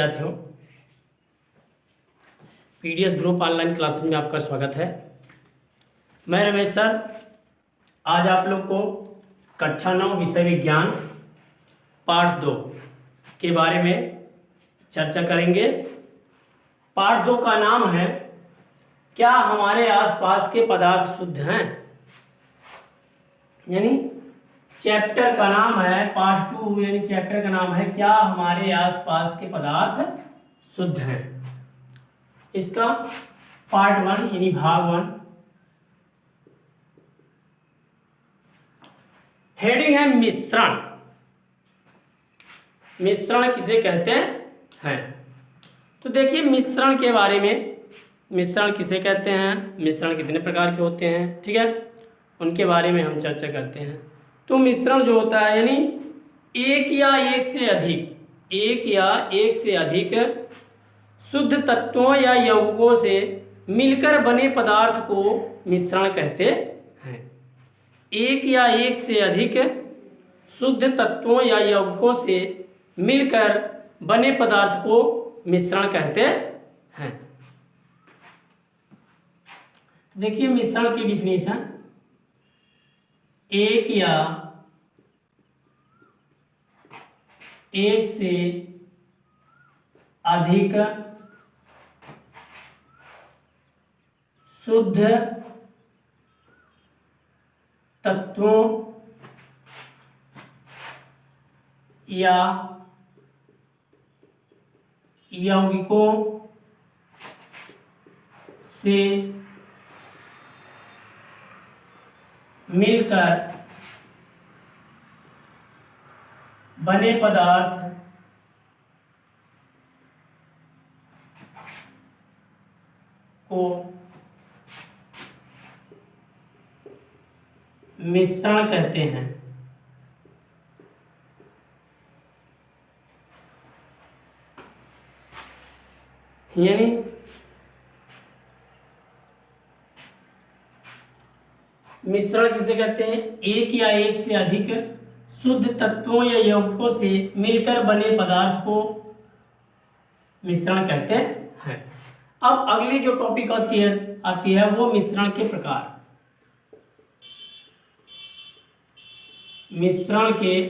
विद्यार्थियों, PDS group online classes में आपका स्वागत है। मैं रमेश सर आज आप लोग को कक्षा 9 विषय विज्ञान पाठ 2 के बारे में चर्चा करेंगे। पाठ 2 का नाम है क्या हमारे आसपास के पदार्थ शुद्ध हैं, यानी चैप्टर का नाम है पार्ट 2, यानी चैप्टर का नाम है क्या हमारे आसपास के पदार्थ शुद्ध हैं। इसका पार्ट 1 यानी भाग 1। हेडिंग है मिश्रण। मिश्रण किसे कहते हैं? तो देखिए मिश्रण के बारे में, मिश्रण किसे कहते हैं, मिश्रण कितने प्रकार के होते हैं, ठीक है, उनके बारे में हम चर्चा करते हैं। तो मिश्रण जो होता है यानी एक या एक से अधिक शुद्ध तत्वों या यौगिकों से मिलकर बने पदार्थ को मिश्रण कहते हैं। एक या एक से अधिक शुद्ध तत्वों या यौगिकों से मिलकर बने पदार्थ को मिश्रण कहते हैं। देखिए मिश्रण की डिफिनेशन, एक या एक से अधिक शुद्ध तत्वों या यौगिकों से मिलकर बने पदार्थ को मिश्रण कहते हैं। यानी मिश्रण किसे कहते हैं? एक या एक से अधिक शुद्ध तत्वों या यौगिकों से मिलकर बने पदार्थ को मिश्रण कहते हैं। अब अगली जो टॉपिक आती है वो मिश्रण के प्रकार। मिश्रण के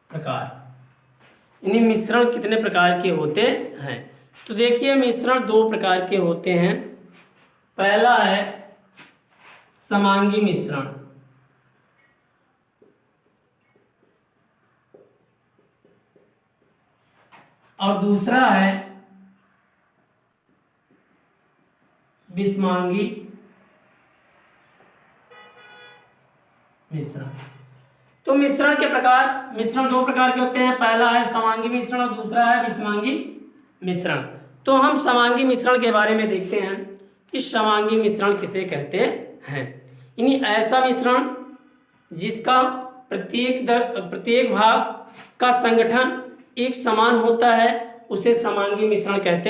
प्रकार यानी मिश्रण कितने प्रकार के होते हैं? तो देखिए मिश्रण 2 प्रकार के होते हैं। पहला है समांगी मिश्रण, और दूसरा है विषमांगी मिश्रण। तो मिश्रण के प्रकार, मिश्रण 2 प्रकार के होते हैं। पहला है समांगी मिश्रण और दूसरा है विषमांगी मिश्रण। तो हम समांगी मिश्रण के बारे में देखते हैं कि समांगी मिश्रण किसे कहते हैं। यानी ऐसा मिश्रण जिसका प्रत्येक भाग का संगठन एक समान होता है उसे समांगी मिश्रण कहते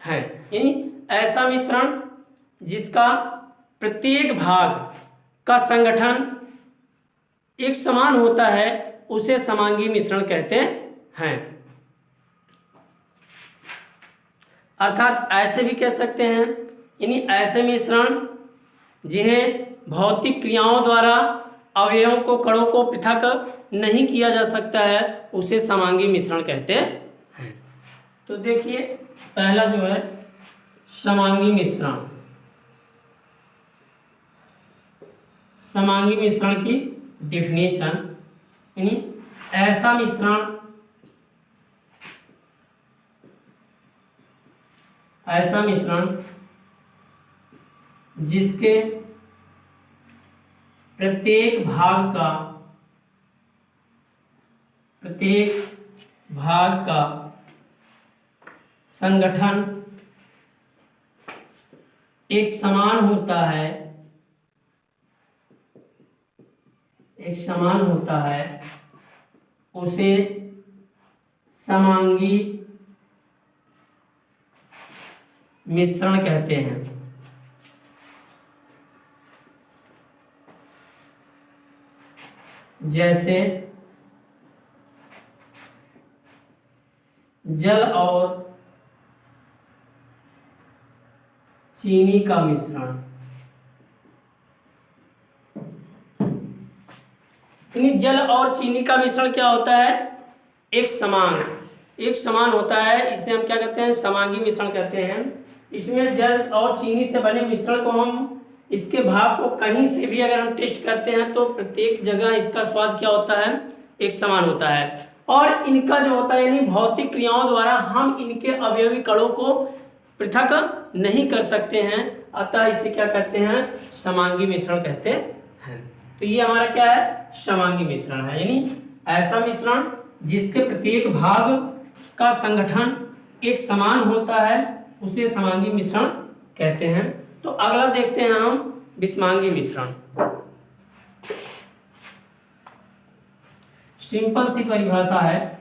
हैं। यानी ऐसा मिश्रण जिसका प्रत्येक भाग का संगठन एक समान होता है उसे समांगी मिश्रण कहते हैं। अर्थात ऐसे भी कह सकते हैं, यानी ऐसे मिश्रण जिन्हें भौतिक क्रियाओं द्वारा अवयवों को, कणों को पृथक नहीं किया जा सकता है उसे समांगी मिश्रण कहते हैं। तो देखिए पहला जो है समांगी मिश्रण। समांगी मिश्रण की डिफिनेशन, यानी ऐसा मिश्रण जिसके प्रत्येक भाग का संगठन एक समान होता है उसे समांगी मिश्रण कहते हैं। जैसे जल और चीनी का मिश्रण। जल और चीनी का मिश्रण क्या होता है? एक समान होता है। इसे हम क्या कहते हैं? समांगी मिश्रण कहते हैं। इसमें जल और चीनी से बने मिश्रण को हम इसके भाग को कहीं से भी अगर हम टेस्ट करते हैं तो प्रत्येक जगह इसका स्वाद क्या होता है? एक समान होता है। और इनका जो होता है यानी भौतिक क्रियाओं द्वारा हम इनके अवयवी कणों को पृथक नहीं कर सकते हैं, अतः इसे क्या कहते हैं? समांगी मिश्रण कहते हैं। तो ये हमारा क्या है? समांगी मिश्रण है, यानी ऐसा मिश्रण जिसके प्रत्येक भाग का संगठन एक समान होता है उसे समांगी मिश्रण कहते हैं। तो अगला देखते हैं हम विषमांगी मिश्रण। सिंपल सी परिभाषा है,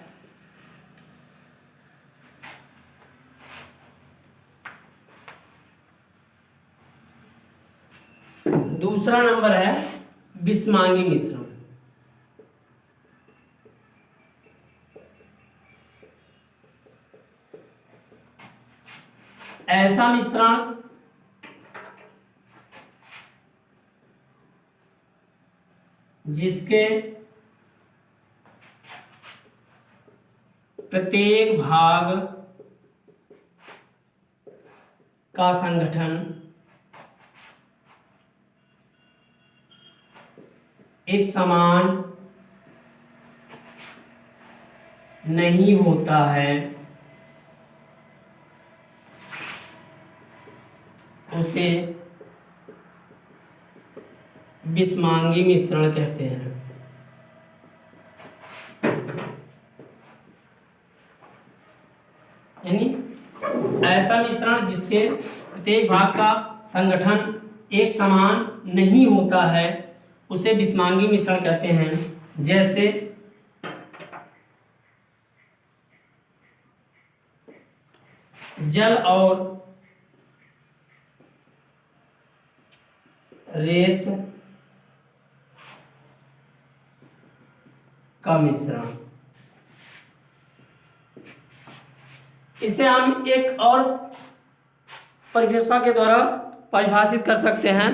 दूसरा नंबर है विषमांगी मिश्रण। ऐसा मिश्रण जिसके प्रत्येक भाग का संगठन एक समान नहीं होता है उसे विषमांगी मिश्रण कहते हैं। यानी ऐसा मिश्रण जिसके प्रत्येक भाग का संगठन एक समान नहीं होता है उसे विषमांगी मिश्रण कहते हैं। जैसे जल और रेत का मिश्रण। इसे हम एक और परिभाषा के द्वारा परिभाषित कर सकते हैं।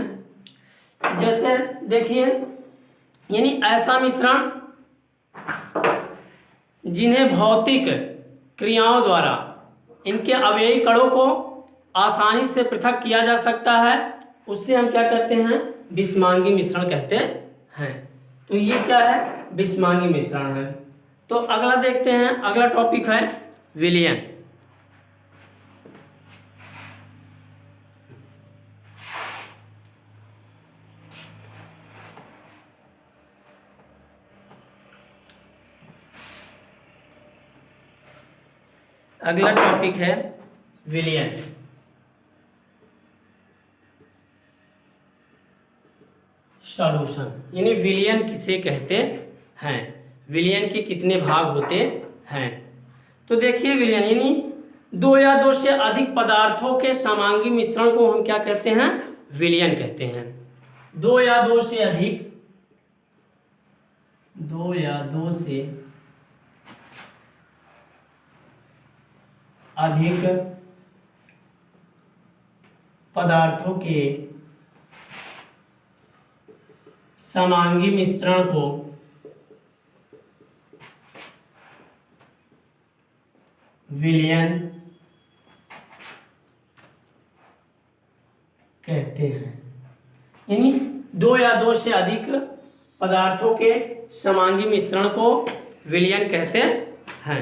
जैसे देखिए, यानी ऐसा मिश्रण जिन्हें भौतिक क्रियाओं द्वारा इनके अवयवी कणों को आसानी से पृथक किया जा सकता है उससे हम क्या कहते हैं? विषमांगी मिश्रण कहते हैं। तो ये क्या है? विषमांगी मिश्रण है। तो अगला देखते हैं, अगला टॉपिक है विलयन। अगला टॉपिक है विलयन। सॉल्यूशन, यानी विलयन किसे कहते हैं? विलयन के कितने भाग होते हैं? तो देखिए, विलयन यानी दो या दो से अधिक पदार्थों के समांगी मिश्रण को हम क्या कहते हैं? विलयन कहते हैं। दो या दो से अधिक पदार्थों के समांगी मिश्रण को विलयन कहते हैं। यानी दो या दो से अधिक पदार्थों के समांगी मिश्रण को विलयन कहते हैं।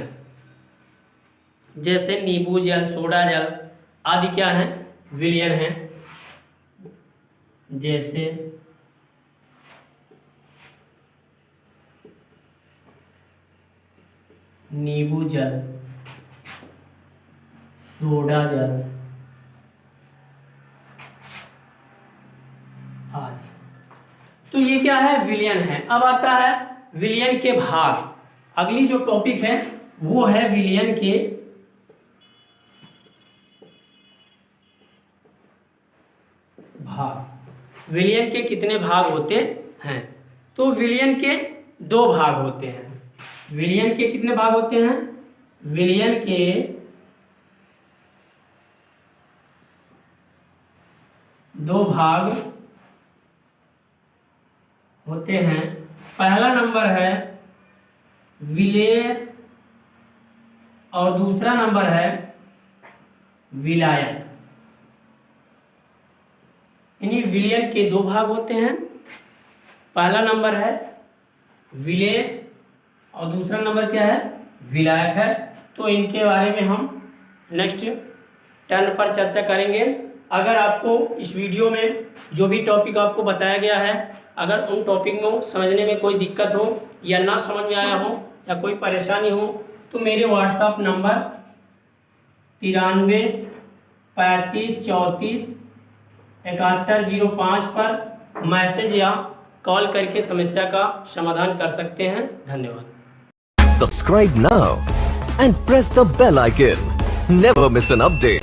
जैसे नींबू जल, सोडा जल आदि क्या है? विलयन है। जैसे नींबू जल, सोडा जल आदि। तो ये क्या है? विलयन है। अब आता है विलयन के भाग। अगली जो टॉपिक है वो है विलयन के भाग। विलयन के कितने भाग होते हैं? तो विलयन के दो भाग होते हैं। विलयन के कितने भाग होते हैं? विलयन के दो भाग होते हैं। पहला नंबर है विलेय और दूसरा नंबर है विलायक। यानी विलयन के दो भाग होते हैं, पहला नंबर है विलेय और दूसरा नंबर क्या है, विलायक है। तो इनके बारे में हम नेक्स्ट टर्न पर चर्चा करेंगे। अगर आपको इस वीडियो में जो भी टॉपिक आपको बताया गया है, अगर उन टॉपिक को समझने में कोई दिक्कत हो या ना समझ में आया हो या कोई परेशानी हो तो मेरे व्हाट्सएप नंबर 93 35 34 7105 पर मैसेज या कॉल करके समस्या का समाधान कर सकते हैं। धन्यवाद। Subscribe now and press the bell icon. Never miss an update.